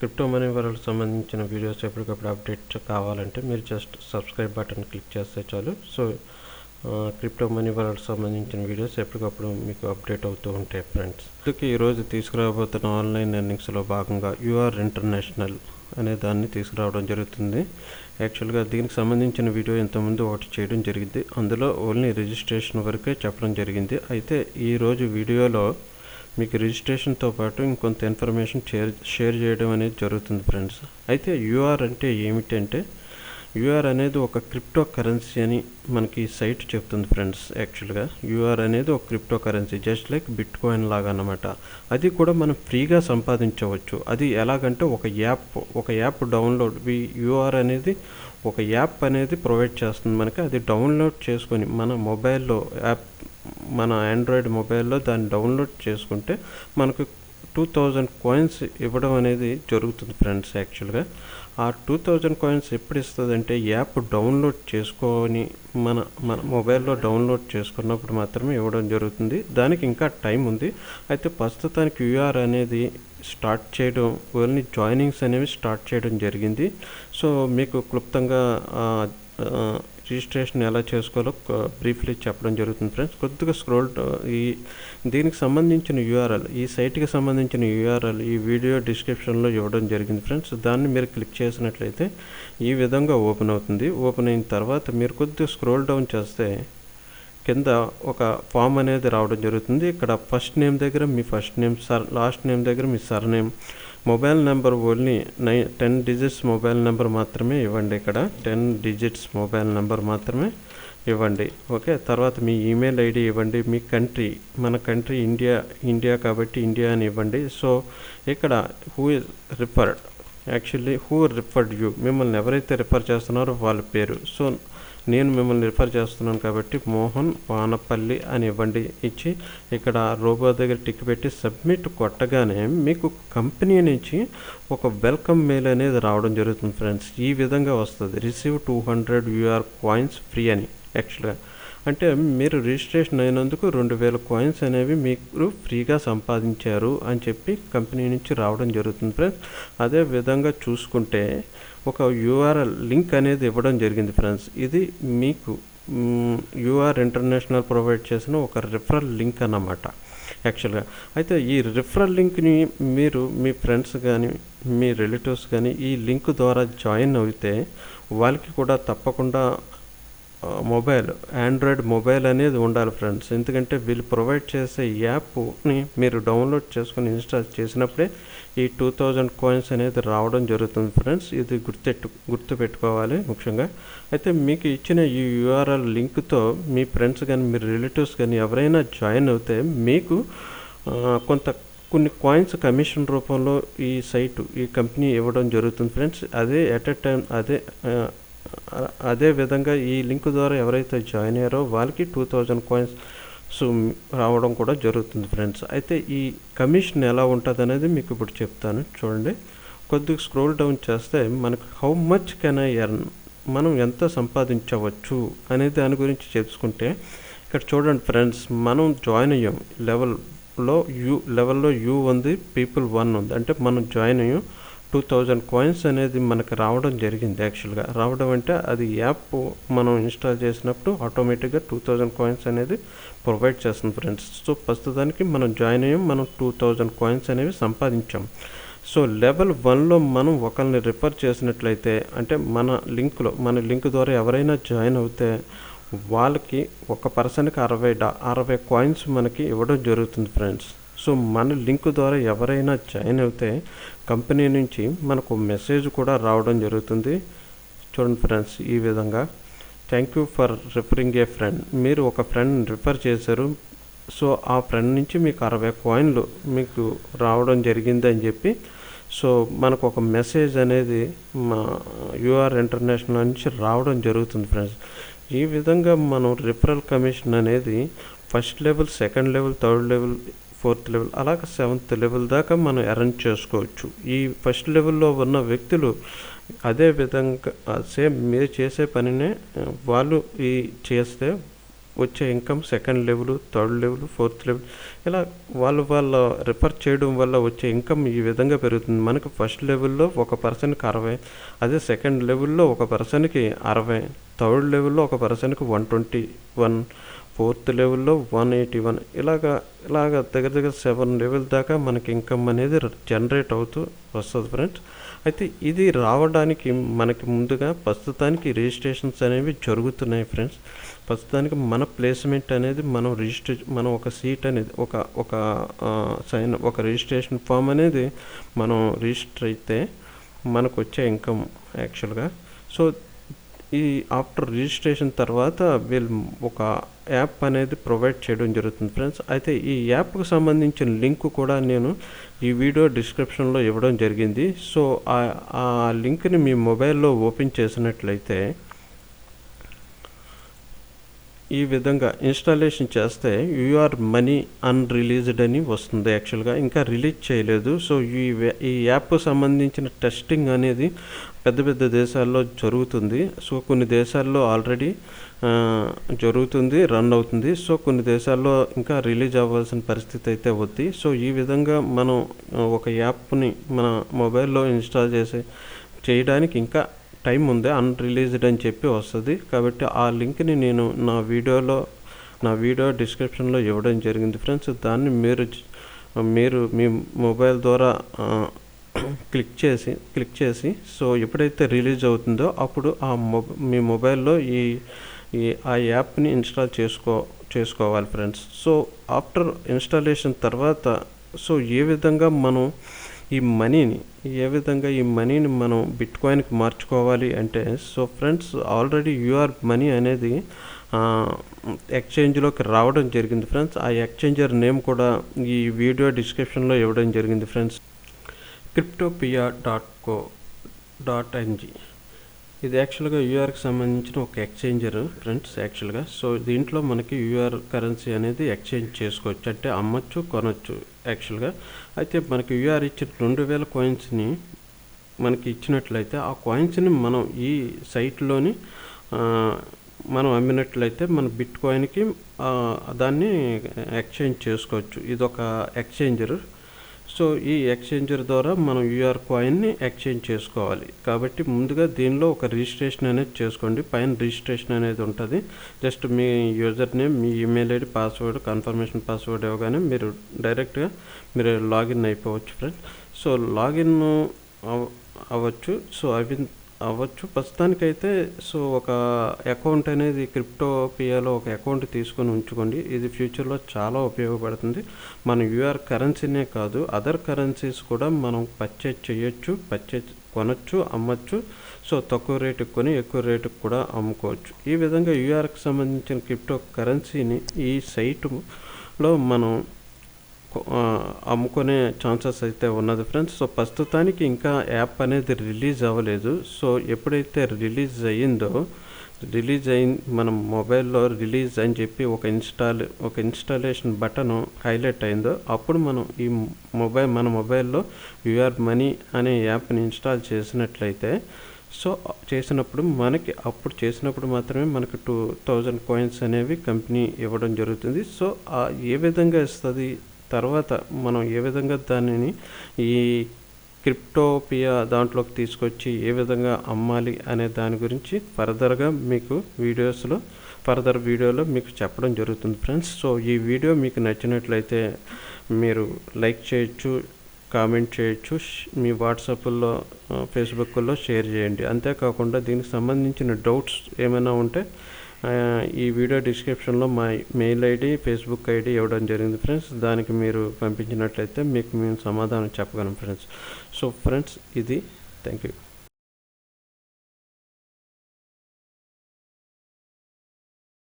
Crypto money world సంబంధించిన videos ఎప్పటికప్పుడు update కావాలంటే మీరు జస్ట్ సబ్స్క్రైబ్ బటన్ క్లిక్ చేస్తే చాలు. సో క్రిప్టో మనీ వరల్డ్ సంబంధించిన వీడియోస్ ఎప్పటికప్పుడు మీకు అప్డేట్ అవుతూ ఉంటాయి ఫ్రెండ్స్. అందుకే ఈరోజు తీసుకురాబోతున్న ఆన్లైన్ ఎర్నింగ్స్లో భాగంగా యూఆర్ ఇంటర్నేషనల్ అనే దాన్ని తీసుకురావడం జరుగుతుంది. యాక్చువల్గా దీనికి సంబంధించిన వీడియో ఇంతకుముందు ఒకటి చేయడం జరిగింది. అందులో ఓన్లీ రిజిస్ట్రేషన్ వరకే చెప్పడం జరిగింది. అయితే ఈరోజు వీడియోలో మీకు రిజిస్ట్రేషన్తో పాటు ఇంకొంత ఇన్ఫర్మేషన్ షేర్ చేయడం అనేది జరుగుతుంది ఫ్రెండ్స్. అయితే యూఆర్ అంటే ఏమిటంటే, యూఆర్ అనేది ఒక క్రిప్టో కరెన్సీ అని మనకి సైట్ చెప్తుంది ఫ్రెండ్స్. యాక్చువల్గా యూఆర్ అనేది ఒక crypto currency, just like bit coin లాగా అన్నమాట. అది కూడా మనం ఫ్రీగా సంపాదించవచ్చు. అది ఎలాగంటే ఒక యాప్ డౌన్లోడ్, యూఆర్ అనేది ఒక యాప్ అనేది ప్రొవైడ్ చేస్తుంది మనకి. అది డౌన్లోడ్ చేసుకొని మన మొబైల్లో మన ఆండ్రాయిడ్ మొబైల్లో దాన్ని డౌన్లోడ్ చేసుకుంటే మనకు 2000 కాయిన్స్ ఇవ్వడం అనేది జరుగుతుంది ఫ్రెండ్స్. యాక్చువల్గా ఆ 2000 కాయిన్స్ ఎప్పుడు ఇస్తుందంటే, యాప్ డౌన్లోడ్ చేసుకొని మన మొబైల్లో డౌన్లోడ్ చేసుకున్నప్పుడు మాత్రమే ఇవ్వడం జరుగుతుంది. దానికి ఇంకా టైం ఉంది. అయితే ప్రస్తుతానికి యూఆర్ అనేది స్టార్ట్ చేయడం, ఓన్లీ జాయినింగ్స్ అనేవి స్టార్ట్ చేయడం జరిగింది. సో మీకు క్లుప్తంగా రిజిస్ట్రేషన్ ఎలా చేసుకోవాలో బ్రీఫ్లీ చెప్పడం జరుగుతుంది ఫ్రెండ్స్. కొద్దిగా దీనికి సంబంధించిన యూఆర్ఎల్, ఈ సైట్కి సంబంధించిన యూఆర్ఎల్ ఈ వీడియో డిస్క్రిప్షన్లో ఇవ్వడం జరిగింది ఫ్రెండ్స్. దాన్ని మీరు క్లిక్ చేసినట్లయితే ఈ విధంగా ఓపెన్ అవుతుంది. ఓపెన్ అయిన తర్వాత మీరు కొద్దిగా స్క్రోల్ డౌన్ చేస్తే కింద ఒక ఫామ్ అనేది రావడం జరుగుతుంది. ఇక్కడ ఫస్ట్ నేమ్ దగ్గర మీ ఫస్ట్ నేమ్, లాస్ట్ నేమ్ దగ్గర మీ surname, mobile number only 10 digits mobile number మాత్రమే ఇవ్వండి. ఇక్కడ 10 డిజిట్స్ మొబైల్ నెంబర్ మాత్రమే ఇవ్వండి. ఓకే, తర్వాత మీ ఈమెయిల్ ఐడి ఇవ్వండి. మీ కంట్రీ, మన కంట్రీ ఇండియా కాబట్టి ఇండియా అని ఇవ్వండి. సో ఇక్కడ who is referred, actually who referred you, మిమ్మల్ని ఎవరైతే రిఫర్ చేస్తున్నారో వాళ్ళ పేరు. సో నేను మిమ్మల్ని రిఫర్ చేస్తున్నాను కాబట్టి మోహన్ వానపల్లి అని ఇవ్వండి. ఇచ్చి ఇక్కడ రోబో దగ్గర టిక్ పెట్టి సబ్మిట్ కొట్టగానే మీకు కంపెనీ నుంచి ఒక వెల్కమ్ మెయిల్ అనేది రావడం జరుగుతుంది ఫ్రెండ్స్. ఈ విధంగా వస్తుంది, రిసీవ్ 200 యూఆర్ కాయిన్స్ ఫ్రీ అని. యాక్చువల్గా అంటే మీరు రిజిస్ట్రేషన్ అయినందుకు 2000 కాయిన్స్ అనేవి మీరు ఫ్రీగా సంపాదించారు అని చెప్పి కంపెనీ నుంచి రావడం జరుగుతుంది ఫ్రెండ్స్. అదే విధంగా చూసుకుంటే ఒక యూఆర్ఎల్ లింక్ అనేది ఇవ్వడం జరిగింది ఫ్రెండ్స్. ఇది మీకు యూఆర్ ఇంటర్నేషనల్ ప్రొవైడ్ చేసిన ఒక రిఫరల్ లింక్ అన్నమాట యాక్చువల్గా. అయితే ఈ రిఫరల్ లింక్ని మీరు మీ ఫ్రెండ్స్ కానీ మీ రిలేటివ్స్ కానీ ఈ లింక్ ద్వారా జాయిన్ అయితే వాళ్ళకి కూడా తప్పకుండా ఆండ్రాయిడ్ మొబైల్ అనేది ఉండాలి ఫ్రెండ్స్. ఎందుకంటే వీళ్ళు ప్రొవైడ్ చేసే యాప్ని మీరు డౌన్లోడ్ చేసుకొని ఇన్స్టాల్ చేసినప్పుడే ఈ 2000 కాయిన్స్ అనేది రావడం జరుగుతుంది ఫ్రెండ్స్. ఇది గుర్తుపెట్టుకోవాలి ముఖ్యంగా. అయితే మీకు ఇచ్చిన ఈ యూఆర్ఎల్ లింక్తో మీ ఫ్రెండ్స్ కానీ మీ రిలేటివ్స్ కానీ ఎవరైనా జాయిన్ అవుతే మీకు కొన్ని కాయిన్స్ కమిషన్ రూపంలో ఈ కంపెనీ ఇవ్వడం జరుగుతుంది ఫ్రెండ్స్. అదే ఎట్ ఎ టైం అదే విధంగా ఈ లింక్ ద్వారా ఎవరైతే జాయిన్ అయ్యారో వాళ్ళకి 2000 కాయిన్స్ రావడం కూడా జరుగుతుంది ఫ్రెండ్స్. అయితే ఈ కమిషన్ ఎలా ఉంటుంది అనేది మీకు ఇప్పుడు చెప్తాను చూడండి. కొద్దిగా స్క్రోల్ డౌన్ చేస్తే మనకు how much can I earn, మనం ఎంత సంపాదించవచ్చు అనే దాని గురించి తెలుసుకుంటే ఇక్కడ చూడండి ఫ్రెండ్స్, మనం జాయిన్ అయ్యాం లెవెల్లో యూ ఉంది, పీపుల్ 1 ఉంది. అంటే మనం జాయిన్ అయ్యాం 2000 కాయిన్స్ అనేది మనకు రావడం జరిగింది. యాక్చువల్గా రావడం అంటే అది యాప్ మనం ఇన్స్టాల్ చేసినప్పుడు ఆటోమేటిక్గా 2000 కాయిన్స్ అనేది ప్రొవైడ్ చేస్తుంది ఫ్రెండ్స్. సో ప్రస్తుతానికి మనం జాయిన్ అయ్యాం, మనం 2000 కాయిన్స్ అనేవి సంపాదించాం. సో లెవెల్ 1లో మనం ఒకరిని రిఫర్ చేసినట్లయితే, అంటే మన లింక్ ద్వారా ఎవరైనా జాయిన్ అవుతే వాళ్ళకి ఒక పర్సన్కి 60 కాయిన్స్ మనకి ఇవ్వడం జరుగుతుంది ఫ్రెండ్స్. సో మన లింక్ ద్వారా ఎవరైనా జాయిన్ అవుతే కంపెనీ నుంచి మనకు మెసేజ్ కూడా రావడం జరుగుతుంది. చూడండి ఫ్రెండ్స్, ఈ విధంగా thank you for referring A friend, మీరు ఒక ఫ్రెండ్ రిఫర్ చేశారు, సో ఆ ఫ్రెండ్ నుంచి మీకు 60 కాయిన్లు మీకు రావడం జరిగింది అని చెప్పి సో మనకు ఒక మెసేజ్ అనేది మా యూఆర్ ఇంటర్నేషనల్ నుంచి రావడం జరుగుతుంది ఫ్రెండ్స్. ఈ విధంగా మనం రిఫరల్ కమిషన్ అనేది first level, second level, third level, 4th level అలాగే 7th లెవెల్ దాకా మనం ఎర్న్ చేసుకోవచ్చు. ఈ ఫస్ట్ లెవెల్లో ఉన్న వ్యక్తులు అదే విధంగా సేమ్ మీరు చేసే పనినే వాళ్ళు చేస్తే వచ్చే income second level, third level, fourth level ఇలా వాళ్ళ రిఫర్ చేయడం వల్ల వచ్చే ఇన్కమ్ ఈ విధంగా పెరుగుతుంది. మనకు ఫస్ట్ లెవెల్లో ఒక పర్సన్కి 60, అదే సెకండ్ లెవెల్లో ఒక పర్సన్కి 60, థర్డ్ లెవెల్లో ఒక పర్సన్కి 121, ఫోర్త్ లెవెల్లో 181 ఇలాగా దగ్గర 7 లెవెల్ దాకా మనకి ఇన్కమ్ అనేది జనరేట్ అవుతూ వస్తుంది ఫ్రెండ్స్. అయితే ఇది రావడానికి మనకి ముందుగా ప్రస్తుతానికి రిజిస్ట్రేషన్స్ అనేవి జరుగుతున్నాయి ఫ్రెండ్స్. ప్రస్తుతానికి మన ప్లేస్మెంట్ అనేది మనం ఒక సీట్ అనేది ఒక రిజిస్ట్రేషన్ ఫామ్ అనేది మనం రిజిస్టర్ అయితే మనకు వచ్చే ఇన్కమ్ యాక్చువల్గా. సో ఈ ఆఫ్టర్ రిజిస్ట్రేషన్ తర్వాత వీళ్ళు ఒక యాప్ అనేది ప్రొవైడ్ చేయడం జరుగుతుంది ఫ్రెండ్స్. అయితే ఈ యాప్కు సంబంధించిన లింక్ కూడా నేను ఈ వీడియో డిస్క్రిప్షన్లో ఇవ్వడం జరిగింది. సో ఆ లింక్ని మీ మొబైల్లో ఓపెన్ చేసినట్లయితే ఈ విధంగా ఇన్స్టాలేషన్ చేస్తే యూఆర్ మనీ అన్రిలీజ్డ్ అని వస్తుంది. యాక్చువల్గా ఇంకా రిలీజ్ చేయలేదు. సో ఈ యాప్ సంబంధించిన టెస్టింగ్ అనేది పెద్ద దేశాల్లో జరుగుతుంది. సో కొన్ని దేశాల్లో ఆల్రెడీ జరుగుతుంది, రన్ అవుతుంది. సో కొన్ని దేశాల్లో ఇంకా రిలీజ్ అవ్వాల్సిన పరిస్థితి అయితే ఉంది. సో ఈ విధంగా మనం ఒక యాప్ని మన మొబైల్లో ఇన్స్టాల్ చేయడానికి ఇంకా టైం ఉంది. అన్రిలీజ్డ్ అని చెప్పి వస్తుంది. కాబట్టి ఆ లింక్ని నేను నా వీడియో డిస్క్రిప్షన్లో ఇవ్వడం జరిగింది ఫ్రెండ్స్. దాన్ని మీరు మీ మొబైల్ ద్వారా క్లిక్ చేసి సో ఎప్పుడైతే రిలీజ్ అవుతుందో అప్పుడు మీ మొబైల్లో ఆ యాప్ని ఇన్స్టాల్ చేసుకోవాలి ఫ్రెండ్స్. సో ఆఫ్టర్ ఇన్స్టాలేషన్ తర్వాత సో ఏ విధంగా ఈ మనీని మనం బిట్కాయిన్కి మార్చుకోవాలి అంటే, so friends already your money అనేది ఎక్స్చేంజ్లోకి రావడం జరిగింది ఫ్రెండ్స్. ఆ ఎక్స్చేంజర్ నేమ్ కూడా ఈ వీడియో డిస్క్రిప్షన్లో ఇవ్వడం జరిగింది ఫ్రెండ్స్. cryptopia.co.ng ఇది యాక్చువల్గా యూఆర్కి సంబంధించిన ఒక ఎక్స్చేంజర్ ఫ్రెండ్స్ యాక్చువల్గా. సో దీంట్లో మనకి యూఆర్ కరెన్సీ అనేది ఎక్స్చేంజ్ చేసుకోవచ్చు, అంటే అమ్మచ్చు, కొనవచ్చు యాక్చువల్గా. అయితే మనకి యూఆర్ ఇచ్చిన 2000 కాయిన్స్ని మనకి ఇచ్చినట్లయితే ఆ కాయిన్స్ని మనం ఈ సైట్లోని మనం అమ్మినట్లయితే మన బిట్ కాయిన్కి దాన్ని ఎక్స్చేంజ్ చేసుకోవచ్చు. ఇదొక ఎక్స్చేంజర్. సో ఈ ఎక్స్చేంజర్ ద్వారా మనం యూఆర్ కాయిన్ని ఎక్స్చేంజ్ చేసుకోవాలి. కాబట్టి ముందుగా దీనిలో ఒక రిజిస్ట్రేషన్ అనేది చేసుకోండి. పైన రిజిస్ట్రేషన్ అనేది ఉంటుంది. జస్ట్ మీ యూజర్ నేమ్, మీ email ID, password, confirmation password ఇవ్వగానే మీరు డైరెక్ట్గా లాగిన్ అయిపోవచ్చు ఫ్రెండ్స్. సో లాగిన్ అవ్వచ్చు. సో అవ్వచ్చు ప్రస్తుతానికైతే. సో ఒక అకౌంట్ అనేది క్రిప్టోపియాలో ఒక అకౌంట్ తీసుకొని ఉంచుకోండి. ఇది ఫ్యూచర్లో చాలా ఉపయోగపడుతుంది. మన యూఆర్ కరెన్సీనే కాదు, అదర్ కరెన్సీస్ కూడా మనం కొనొచ్చు, అమ్మచ్చు. సో తక్కువ రేటుకి కొని ఎక్కువ రేటుకి కూడా అమ్ముకోవచ్చు. ఈ విధంగా యూఆర్కి సంబంధించిన క్రిప్టో కరెన్సీని ఈ సైట్లో మనం అమ్ముకునే ఛాన్సెస్ అయితే ఉన్నది ఫ్రెండ్స్. సో ప్రస్తుతానికి ఇంకా యాప్ అనేది రిలీజ్ అవ్వలేదు. సో ఎప్పుడైతే రిలీజ్ మన మొబైల్లో రిలీజ్ అని చెప్పి ఒక ఇన్స్టాలేషన్ బటన్ హైలైట్ అయిందో అప్పుడు మనం మన మొబైల్లో యూఆర్ మనీ అనే యాప్ని ఇన్స్టాల్ చేసినట్లయితే, సో చేసినప్పుడు మాత్రమే మనకు 2000 కాయిన్స్ అనేవి కంపెనీ ఇవ్వడం జరుగుతుంది. సో ఏ విధంగా ఇస్తుంది, తర్వాత మనం ఏ విధంగా దానిని ఈ క్రిప్టోపియా దాంట్లోకి తీసుకొచ్చి ఏ విధంగా అమ్మాలి అనే దాని గురించి ఫర్దర్ వీడియోలో మీకు చెప్పడం జరుగుతుంది ఫ్రెండ్స్. సో ఈ వీడియో మీకు నచ్చినట్లయితే మీరు లైక్ చేయొచ్చు, కామెంట్ చేయొచ్చు, మీ వాట్సాప్లో, ఫేస్బుక్లో షేర్ చేయండి. అంతేకాకుండా దీనికి సంబంధించిన డౌట్స్ ఏమైనా ఉంటే ఈ వీడియో డిస్క్రిప్షన్లో మా మెయిల్ ఐడి, ఫేస్బుక్ ఐడి ఇవ్వడం జరిగింది ఫ్రెండ్స్. దానికి మీరు పంపించినట్లయితే మీకు మేము సమాధానం చెప్పగలం ఫ్రెండ్స్. సో ఫ్రెండ్స్ ఇది థ్యాంక్ యూ.